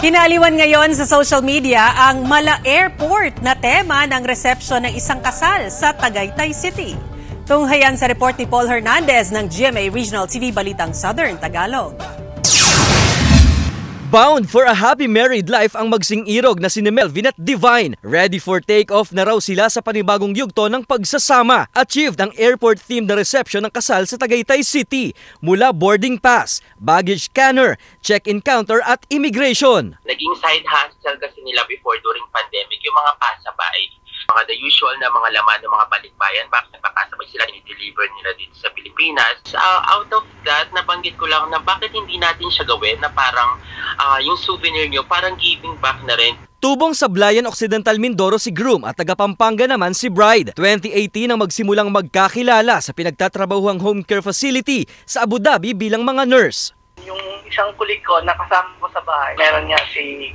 Kinaliwan ngayon sa social media ang Mala Airport na tema ng resepsyon ng isang kasal sa Tagaytay City. Tunghayan sa report ni Paul Hernandez ng GMA Regional TV Balitang Southern Tagalog. Bound for a happy married life ang magsing-irog na si Melvin at Divine. Ready for take-off na raw sila sa panibagong yugto ng pagsasama. Achieved ang airport-themed na reception ng kasal sa Tagaytay City. Mula boarding pass, baggage scanner, check-in counter at immigration. Naging side hustle kasi nila before during pandemic yung mga pasabay. Mga the usual na mga laman ng mga balikbayan, bakit nagpapasabay sila, dinideliver nila dito sa Pilipinas. Out of that, nabanggit ko lang na bakit hindi natin siya gawin na parang yung souvenir nyo, parang giving back na rin. Tubong sa Sablayan Occidental Mindoro si groom at taga Pampanga naman si bride. 2018 nang magsimulang magkakilala sa pinagtatrabahuang home care facility sa Abu Dhabi bilang mga nurse. Yung isang kulig ko na kasama ko sa bahay, meron niya si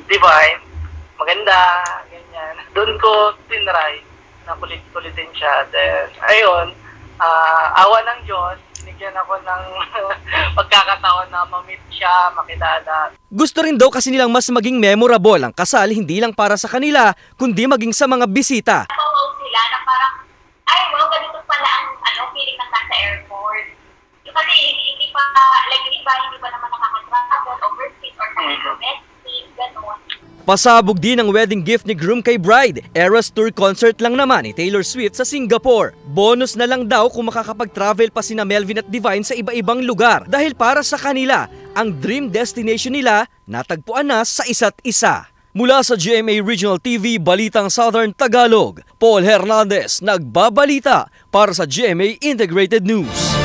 Divine, maganda, ganyan. Doon ko tinry na kulit-kulitin siya. Then, ayun, awa ng Diyos, binigyan ako ng pagkakataon na ma-meet siya, makilala. Gusto rin daw kasi nilang mas maging memorable ang kasal, hindi lang para sa kanila, kundi maging sa mga bisita. Wow sila na parang, ay wow, ganito pala ang feeling ng nasa airport. Kasi hindi pa, like yung iba, hindi pa naman nakakatravel, overseas, or domestic, gano'n. Pasabog din ang wedding gift ni groom kay bride. Eras Tour concert lang naman ni Taylor Swift sa Singapore. Bonus na lang daw kung makakapag-travel pa sina Melvin at Divine sa iba-ibang lugar. Dahil para sa kanila, ang dream destination nila natagpuan na sa isa't isa. Mula sa GMA Regional TV, Balitang Southern Tagalog, Paul Hernandez nagbabalita para sa GMA Integrated News.